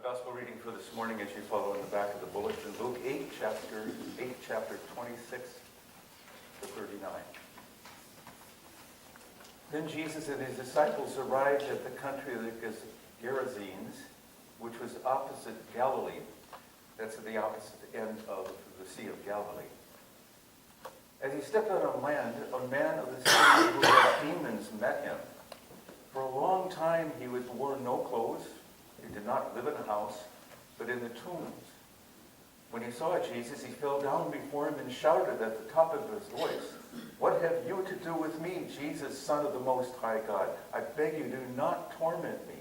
Gospel reading for this morning, as you follow in the back of the bulletin, Luke 8, chapter 26 to 39. Then Jesus and his disciples arrived at the country of the Gerasenes, which was opposite Galilee. That's at the opposite end of the Sea of Galilee. As he stepped out on land, a man of the city who had demons met him. For a long time he wore no clothes. He did not live in a house, but in the tombs. When he saw Jesus, he fell down before him and shouted at the top of his voice, "What have you to do with me, Jesus, Son of the Most High God? I beg you, do not torment me."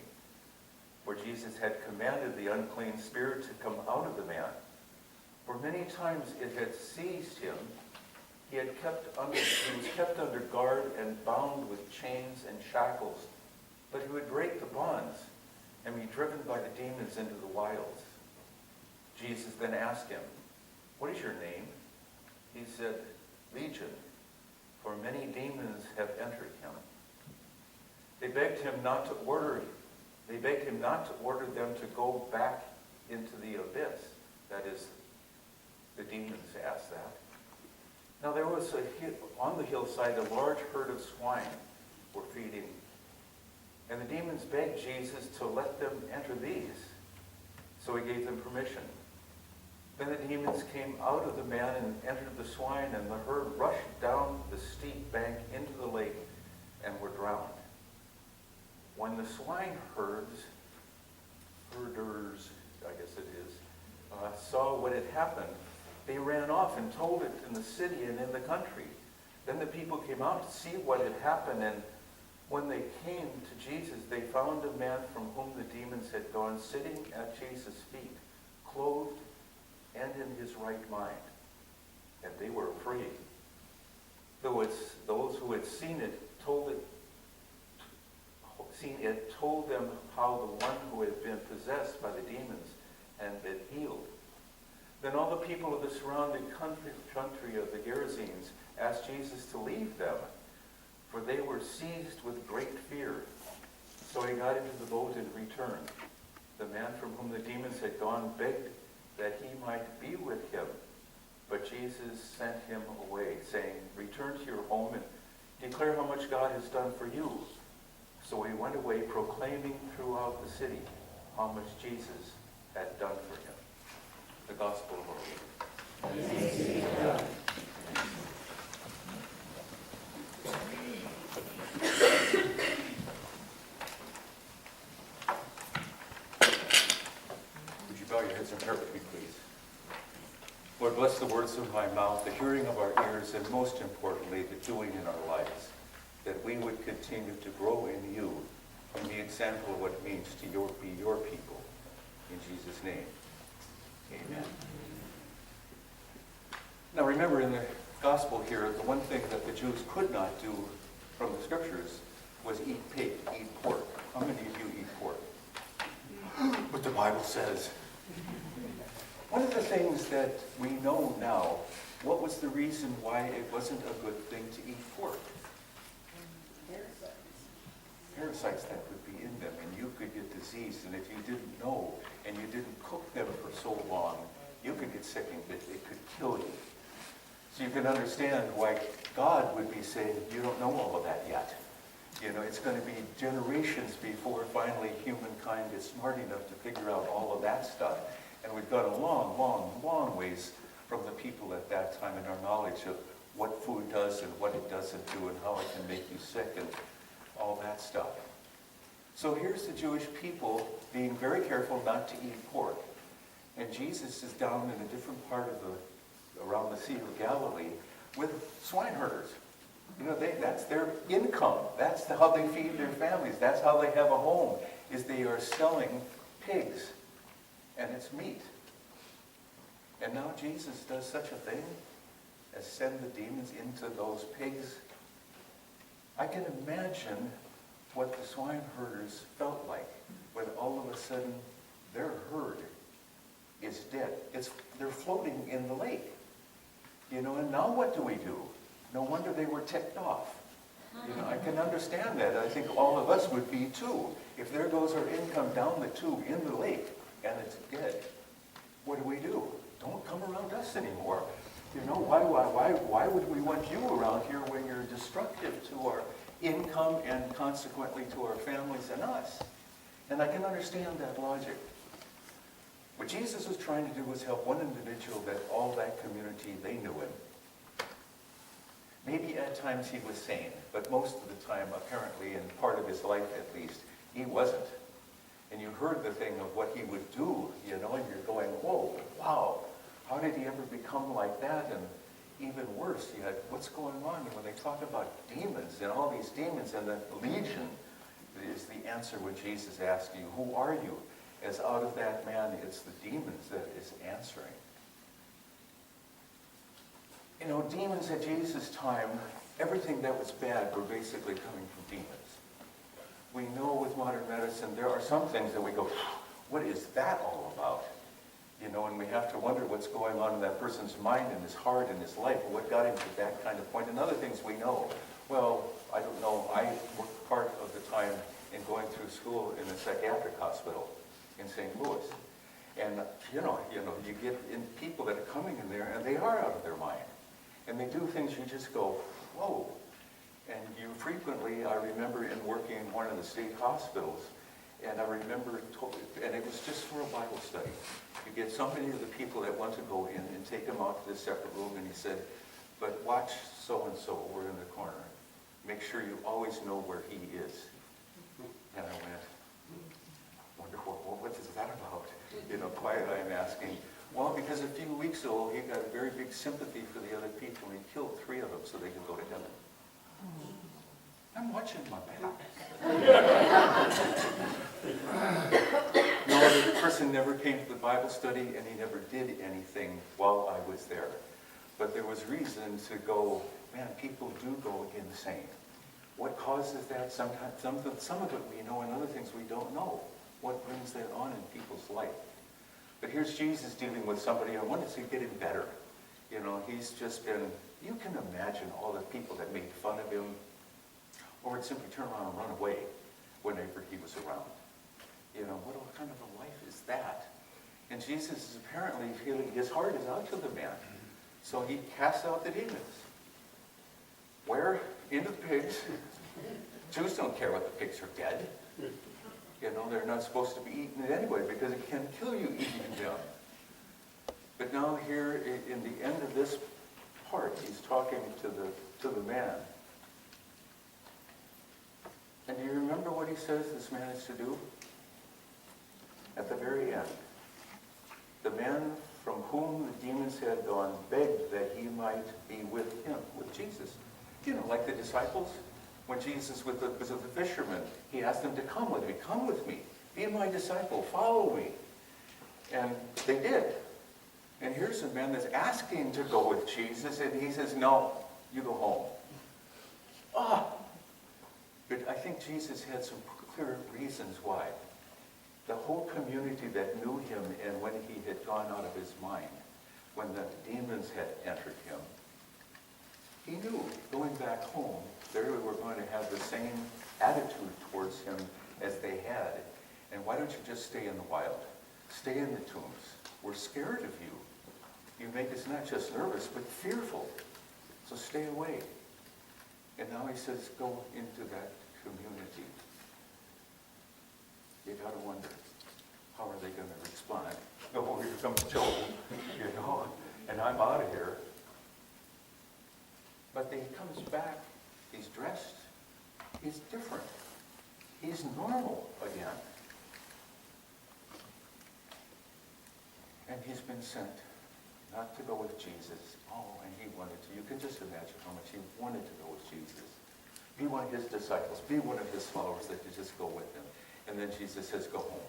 For Jesus had commanded the unclean spirit to come out of the man. For many times it had seized him. He was kept under guard and bound with chains and shackles, but he would break the bonds and be driven by the demons into the wilds. Jesus then asked him, "What is your name?" He said, "Legion, for many demons have entered him." They begged him not to order them to go back into the abyss. That is, the demons asked that. Now there was on the hillside a large herd of swine were feeding. And the demons begged Jesus to let them enter these. So he gave them permission. Then the demons came out of the man and entered the swine, and the herd rushed down the steep bank into the lake and were drowned. When the herders, I guess it is, saw what had happened, they ran off and told it in the city and in the country. Then the people came out to see what had happened, and when they came to Jesus, they found a man from whom the demons had gone sitting at Jesus' feet, clothed and in his right mind. And they were afraid. Those who had seen it told them how the one who had been possessed by the demons had been healed. Then all the people of the surrounding country of the Gerasenes asked Jesus to leave them, for they were seized with great fear. So he got into the boat and returned. The man from whom the demons had gone begged that he might be with him, but Jesus sent him away, saying, "Return to your home and declare how much God has done for you." So he went away, proclaiming throughout the city how much Jesus had done for him. The Gospel of our Lord. Thanks be to God. Would you bow your heads and pray with me, please? Lord, bless the words of my mouth, the hearing of our ears, and most importantly, the doing in our lives, that we would continue to grow in you from the example of what it means to be your people. In Jesus' name, amen. Now remember, in the gospel here, the one thing that the Jews could not do from the scriptures was eat pig, eat pork. How many of you eat pork? But the Bible says. One of the things that we know now, what was the reason why it wasn't a good thing to eat pork? Parasites that would be in them, and you could get disease, and if you didn't know and you didn't cook them for so long, you could get sick and it could kill you. So you can understand why God would be saying, you don't know all of that yet. You know, it's going to be generations before finally humankind is smart enough to figure out all of that stuff. And we've got a long, long, long ways from the people at that time in our knowledge of what food does and what it doesn't do and how it can make you sick and all that stuff. So here's the Jewish people being very careful not to eat pork. And Jesus is down in a different part of around the Sea of Galilee with swine herders. You know, that's their income. That's how they feed their families. That's how they have a home, is they are selling pigs. And it's meat. And now Jesus does such a thing as send the demons into those pigs. I can imagine what the swine herders felt like when all of a sudden their herd is dead. They're floating in the lake. You know, and now what do? No wonder they were ticked off. You know, I can understand that. I think all of us would be too. If there goes our income down the tube in the lake, and it's dead, what do? Don't come around us anymore. Why would we want you around here when you're destructive to our income and consequently to our families and us? And I can understand that logic. What Jesus was trying to do was help one individual that all that community, they knew him. Maybe at times he was sane, but most of the time, apparently, in part of his life at least, he wasn't. And you heard the thing of what he would do, and you're going, whoa, wow, how did he ever become like that? And even worse, what's going on? And when they talk about demons and all these demons and the legion, is the answer when Jesus asks you, who are you? As out of that man, it's the demons that is answering. Demons at Jesus' time, everything that was bad were basically coming from demons. We know with modern medicine, there are some things that we go, what is that all about? And we have to wonder what's going on in that person's mind and his heart and his life, what got him to that kind of point. And other things we know. Well, I don't know, I worked part of the time in going through school in a psychiatric hospital in St. Louis. And, you get in people that are coming in there and they are out of their mind. And they do things you just go, whoa. And you frequently, I remember in working in one of the state hospitals, and I remember, and it was just for a Bible study. You get so many of the people that want to go in and take them out to this separate room, and he said, but watch so-and-so over in the corner. Make sure you always know where he is. And I wonder, what is that about? Quiet, I'm asking. Well, because a few weeks ago, he got a very big sympathy for the other people, and he killed 3 of them so they could go to heaven. I'm watching my back. No, the person never came to the Bible study, and he never did anything while I was there. But there was reason to go, man, people do go insane. What causes that? Sometimes, some of it we know, and other things we don't know. What brings that on in people's life? But here's Jesus dealing with somebody, I wanted to get him better. He's just been, you can imagine all the people that made fun of him, or would simply turn around and run away whenever he was around. What kind of a life is that? And Jesus is apparently feeling his heart is out to the man. So he casts out the demons. Where? Into the pigs. Jews don't care what the pigs are dead. They're not supposed to be eaten anyway because it can kill you eating them. But now here in the end of this part, he's talking to the man. And do you remember what he says this man is to do? At the very end, the man from whom the demons had gone begged that he might be with him, with Jesus. Like the disciples. When Jesus was with the fishermen, he asked them to come with me, be my disciple, follow me. And they did. And here's a man that's asking to go with Jesus, and he says, no, you go home. But I think Jesus had some clear reasons why. The whole community that knew him, and when he had gone out of his mind, when the demons had entered him, he knew going back home, they were going to have the same attitude towards him as they had. And why don't you just stay in the wild? Stay in the tombs. We're scared of you. You make us not just nervous, but fearful. So stay away. And now he says, go into that community. You got to wonder, how are they going to respond? Oh, here comes Joe, and I'm out of here. But then he comes back, he's dressed, he's different. He's normal again. And he's been sent not to go with Jesus. Oh, and he wanted to. You can just imagine how much he wanted to go with Jesus. Be one of his disciples. Be one of his followers that you just go with him. And then Jesus says, go home.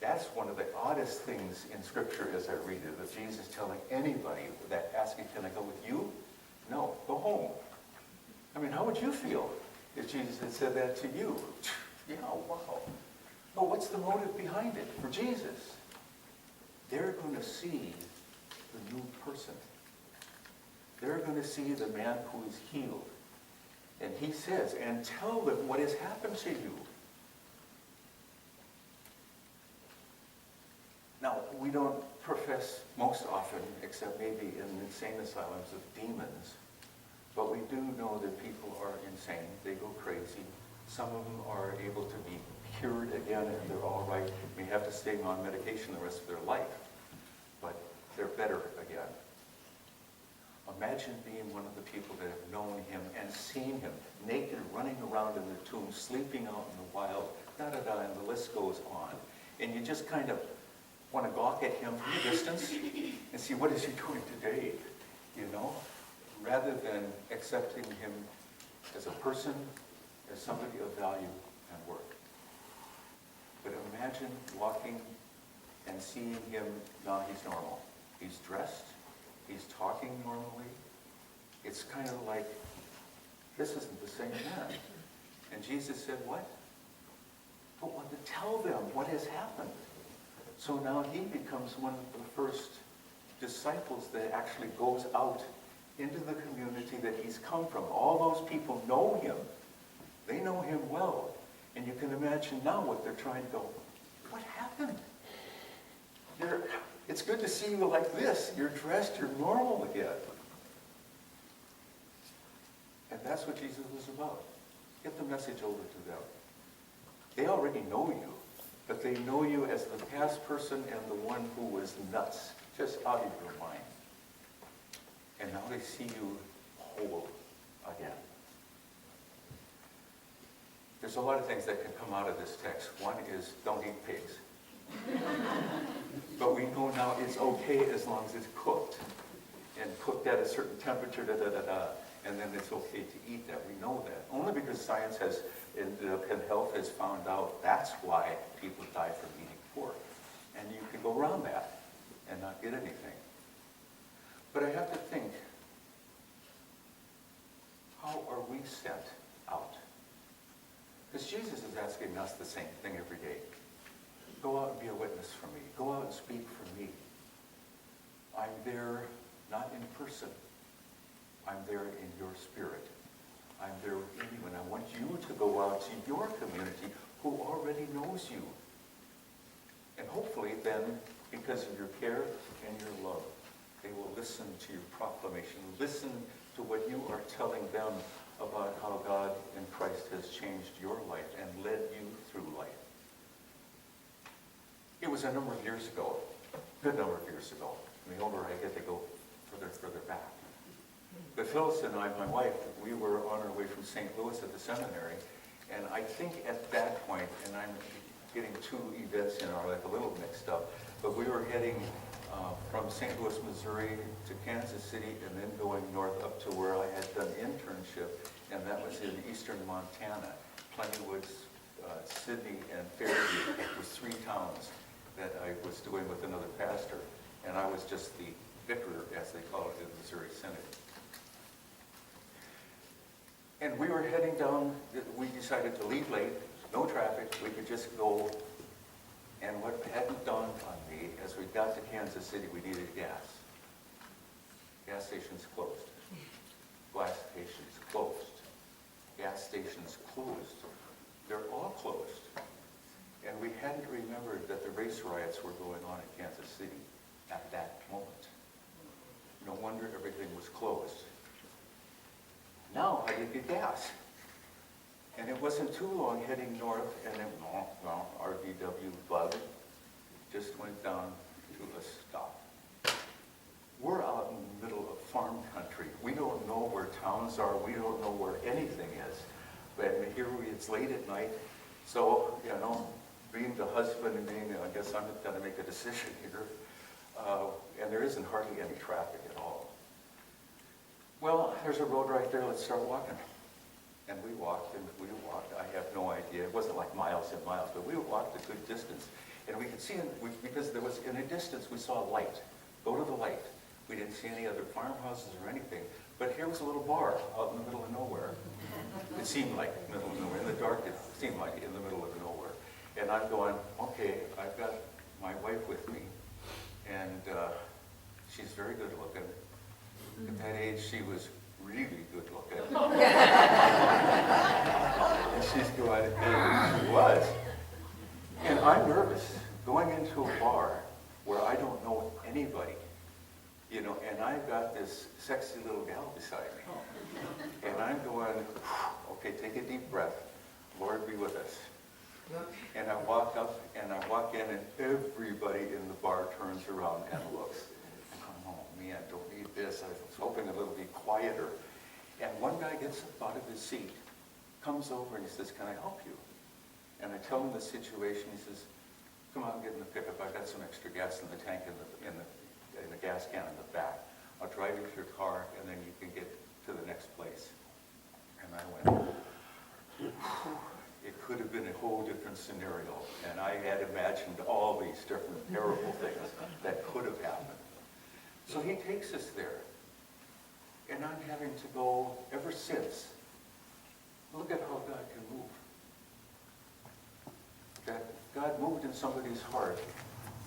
That's one of the oddest things in Scripture as I read it, of Jesus telling anybody that asking, can I go with you? No, go home. I mean, how would you feel if Jesus had said that to you? Yeah, wow. But what's the motive behind it for Jesus? They're going to see the new person. They're going to see the man who is healed. And he says, and tell them what has happened to you. we don't profess most often, except maybe in insane asylums of demons, but we do know that people are insane. They go crazy. Some of them are able to be cured again and they're all right. May have to stay on medication the rest of their life, but they're better again. Imagine being one of the people that have known him and seen him naked, running around in the tomb, sleeping out in the wild, da-da-da, and the list goes on. And you just kind of want to gawk at him from a distance and see, what is he doing today, you know? Rather than accepting him as a person, as somebody of value and worth. But imagine walking and seeing him, now he's normal. He's dressed, he's talking normally. It's kind of like, this isn't the same man. And Jesus said, what? But want to tell them what has happened. So now he becomes one of the first disciples that actually goes out into the community that he's come from. All those people know him. They know him well. And you can imagine now what they're trying to go, what happened? It's good to see you like this. You're dressed, you're normal again. And that's what Jesus was about. Get the message over to them. They already know you, but they know you as the past person and the one who was nuts, just out of your mind. And now they see you whole again. There's a lot of things that can come out of this text. One is, don't eat pigs. But we know now it's okay as long as it's cooked. And cooked at a certain temperature, and then it's okay to eat that. We know that. Only because science has, and health has found out that's why people die from eating pork. And you can go around that and not get anything. But I have to think, how are we sent out? Because Jesus is asking us the same thing every day. Go out and be a witness for me. Go out and speak for me. I'm there not in person. I'm there in your spirit. I'm there within you, and I want you to go out to your community who already knows you. And hopefully then, because of your care and your love, they will listen to your proclamation, listen to what you are telling them about how God in Christ has changed your life and led you through life. It was a number of years ago, a good number of years ago. I mean, older I get to go further back. But Phyllis and I, my wife, we were on our way from St. Louis at the seminary, and I think at that point, and I'm getting two events in our life a little mixed up, but we were heading from St. Louis, Missouri to Kansas City, and then going north up to where I had done internship, and that was in eastern Montana. Plenty Woods, Sidney, and Fairview was three towns that I was doing with another pastor, and I was just the vicar, as they call it in the Missouri Synod. And we were heading down, we decided to leave late, no traffic, we could just go. And what hadn't dawned on me, as we got to Kansas City, we needed gas. Gas stations closed. Gas stations closed. Gas stations closed. They're all closed. And we hadn't remembered that the race riots were going on in Kansas City at that moment. No wonder everything was closed. Now I did get gas. And it wasn't too long heading north, and then, RVW bug just went down to a stop. We're out in the middle of farm country. We don't know where towns are. We don't know where anything is. But here it's late at night. So, being the husband and being, I guess I'm going to make a decision here. And there isn't hardly any traffic at all. Well, there's a road right there. Let's start walking. And we walked, and we walked. I have no idea. It wasn't like miles and miles, but we walked a good distance. And we could see, because there was, in a distance, we saw a light. Go to the light. We didn't see any other farmhouses or anything. But here was a little bar out in the middle of nowhere. It seemed like the middle of nowhere. In the dark, it seemed like in the middle of nowhere. And I'm going, okay, I've got my wife with me. And she's very good looking. At that age, she was really good looking. And she's going, and she was. And I'm nervous going into a bar where I sexy little gal beside me. And I'm going, okay, take a deep breath. Lord, be with us. And I walk up and I walk in and everybody in the bar turns around and looks. I'm, oh man, don't need this. I was hoping a little bit quieter. And one guy gets up out of his seat, comes over and he says, can I help you? And I tell him the situation. He says, come out and get in the pickup. I've got some extra gas in the tank in the gas can in the back. I'll drive you to your car and then you can get to the next place. And I went, it could have been a whole different scenario. And I had imagined all these different terrible things that could have happened. So he takes us there. And I'm having to go ever since. Look at how God can move. That God moved in somebody's heart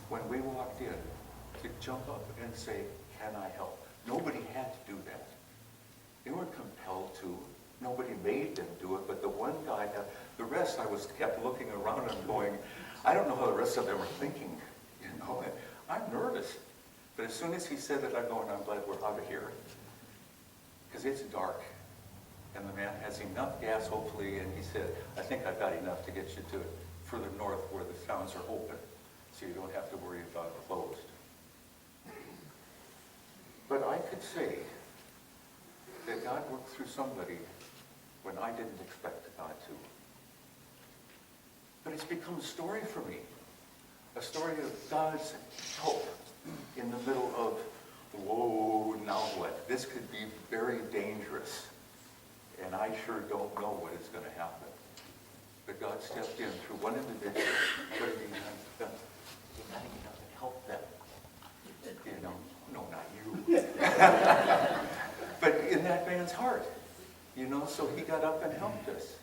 when we walked in to jump up and say, can I help? Nobody had to do that. They weren't compelled to. Nobody made them do it, but the one guy, the rest I kept looking around and going, I don't know how the rest of them are thinking, you know. I'm nervous. But as soon as he said that, I'm going, I'm glad we're out of here. Because it's dark. And the man has enough gas, hopefully, and he said, I think I've got enough to get you to further north where the towns are open, so you don't have to worry about it closed. But I could say that God worked through somebody when I didn't expect God to. But it's become a story for me, a story of God's help in the middle of, whoa, now what? This could be very dangerous, and I sure don't know what is going to happen. But God stepped in through one individual. What did he do? He got to get up and help them. You know, no, not you. But in that man's heart, you know, so he got up and helped us.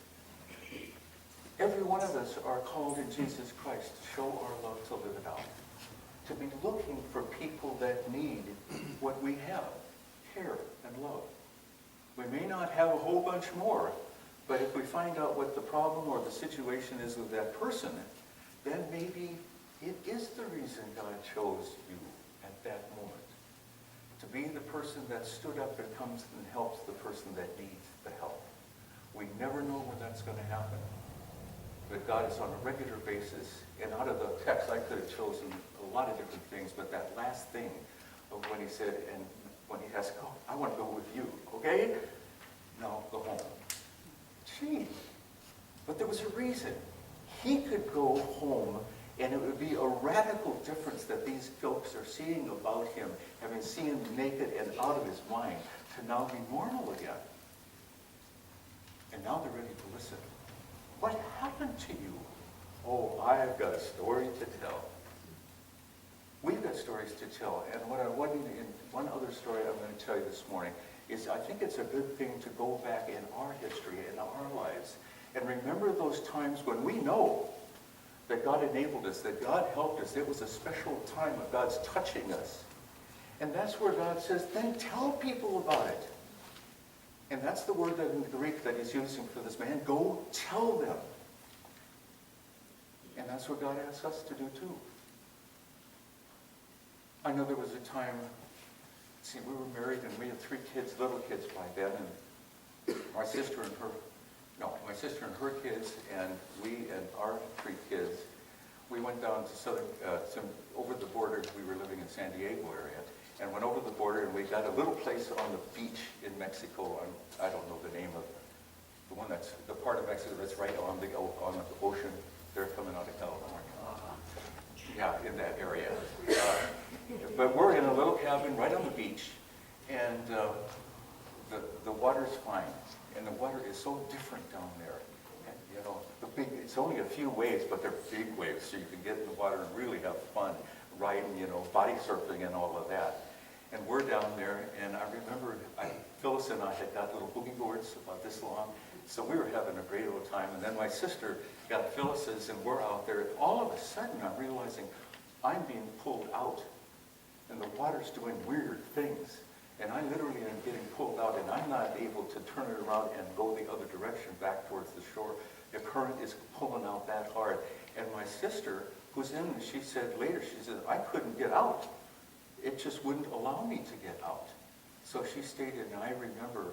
Every one of us are called in Jesus Christ to show our love, to live it out. To be looking for people that need what we have, care and love. We may not have a whole bunch more, but if we find out what the problem or the situation is with that person, then maybe it is the reason God chose you at that moment. To be the person that stood up and comes and helps the person that needs the help. We never know when that's going to happen. But God is on a regular basis. And out of the text, I could have chosen a lot of different things, but that last thing of when he said, and when he asked, oh, I want to go with you, okay? No, go home. Gee, but there was a reason. He could go home, and it would be a radical difference that these folks are seeing about him, having seen him naked and out of his mind, to now be normal again. And now they're ready to listen. What happened to you? Oh, I've got a story to tell. We've got stories to tell, and what I want you to, in one other story I'm going to tell you this morning is I think it's a good thing to go back in our history, in our lives, and remember those times when we know that God enabled us, that God helped us. It was a special time of God's touching us. And that's where God says, then tell people about it. And that's the word that in Greek that he's using for this man. Go tell them. And that's what God asks us to do too. I know there was a time, see, we were married and we had 3 kids, little kids by then, and my sister and her kids, and we and our 3 kids, we went down to over the border. We were living in San Diego area, and went over the border, and we got a little place on the beach in Mexico. I don't know the name of the one that's the part of Mexico that's right on the ocean. They're coming out of California. Yeah, in that area. But we're in a little cabin right on the beach, and the water's fine, and the water is so different down there. And, you know, it's only a few waves, but they're big waves, so you can get in the water and really have fun riding, you know, body surfing and all of that. And we're down there, and I remember Phyllis and I had got little boogie boards about this long, so we were having a great old time. And then my sister got Phyllis's, and we're out there. And all of a sudden, I'm realizing I'm being pulled out, and the water's doing weird things. And I literally am getting pulled out, and I'm not able to turn it around and go the other direction back towards the shore. The current is pulling out that hard. And my sister, who's in, she said later, she said, I couldn't get out. It just wouldn't allow me to get out. So she stayed in, and I remember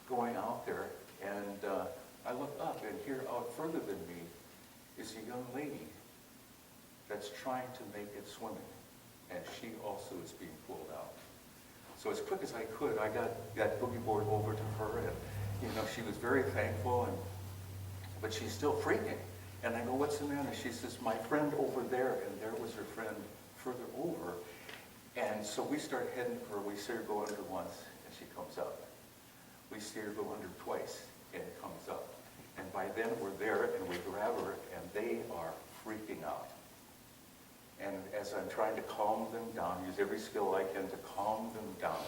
going out there, and I look up, and here out further than me is a young lady that's trying to make it swimming, and she also is being pulled out. So as quick as I could, I got that boogie board over to her, and she was very thankful, but she's still freaking. And I go, what's the matter? She says, my friend over there, and there was her friend further over. And so we start heading for her. We see her go under once, and she comes up. We see her go under twice, and it comes up. And by then we're there, and we grab her, and they are freaking out. And as I'm trying to calm them down, use every skill I can to calm them down,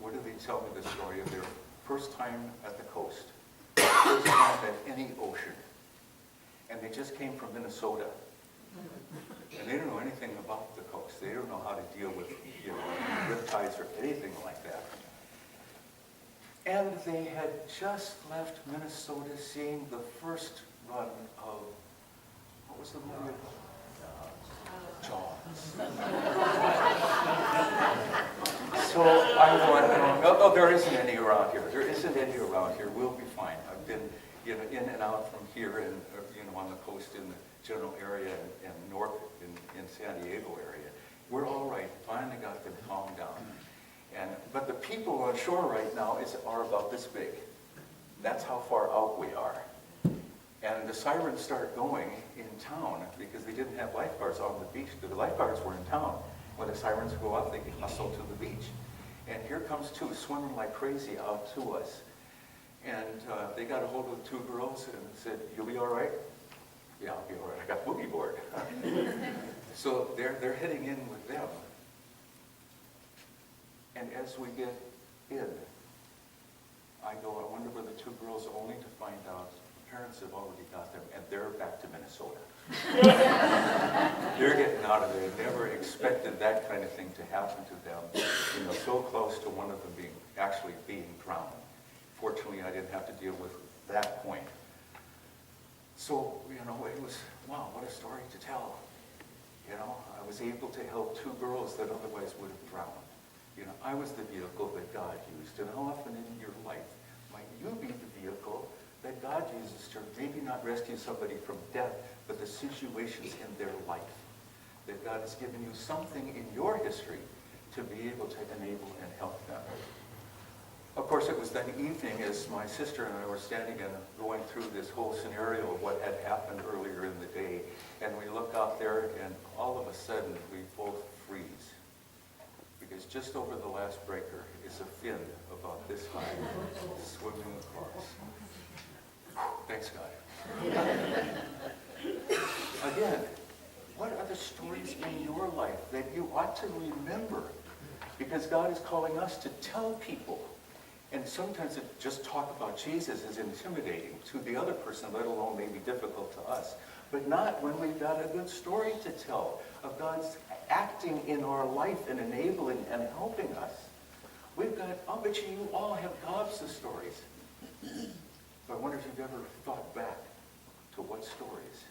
what do they tell me the story of their first time at the coast, first time at any ocean, and they just came from Minnesota, and they don't know anything about the coast. They don't know how to deal with riptides or anything like that. And they had just left Minnesota seeing the first run of, what was the movie? Jaws. So I went, oh, there isn't any around here. There isn't any around here. We'll be fine. I've been in and out from here and on the coast in the general area and north in San Diego area. We're all right. Finally got them calmed down. But the people on shore right now are about this big. That's how far out we are. And the sirens start going in town because they didn't have lifeguards on the beach. The lifeguards were in town. When the sirens go off, they get hustled to the beach. And here comes two swimming like crazy out to us. And they got a hold of the two girls and said, you'll be all right? Yeah, I'll be all right. I got boogie board. So they're heading in with them. And as we get in, I go, I wonder where the two girls, only to find out parents have already got them, and they're back to Minnesota. They're getting out of there. Never expected that kind of thing to happen to them. So close to one of them actually being drowned. Fortunately, I didn't have to deal with that point. So, it was, wow, what a story to tell. I was able to help two girls that otherwise would have drowned. I was the vehicle that God used. And how often in your life might you be the vehicle that God uses to maybe not rescue somebody from death, but the situations in their life? That God has given you something in your history to be able to enable and help them. Of course, it was that evening as my sister and I were standing and going through this whole scenario of what had happened earlier in the day, and we look out there and all of a sudden we both freeze. Because just over the last breaker is a fin about this high swimming across. Thanks, God. Again, what are the stories in your life that you ought to remember? Because God is calling us to tell people. And sometimes just talk about Jesus is intimidating to the other person, let alone maybe difficult to us. But not when we've got a good story to tell of God's acting in our life and enabling and helping us. I'll bet you all have gobs of stories. But I wonder if you've ever thought back to what stories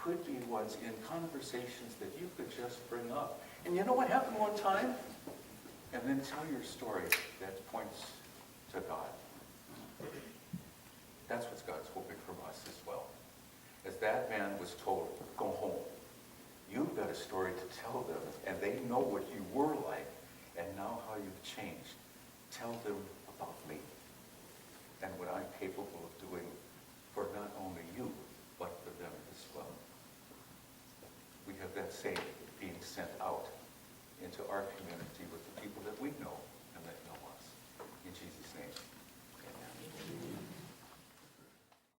could be ones in conversations that you could just bring up. And you know what happened one time? And then tell your story that points to God. That's what God's hoping from us as well. As that man was told, go home. You've got a story to tell them, and they know what you were like, and now how you've changed. Tell them about me, and what I'm capable of doing for not only you, but for them as well. We have that same being sent out into our community with the people that we know and that know us. In Jesus' name.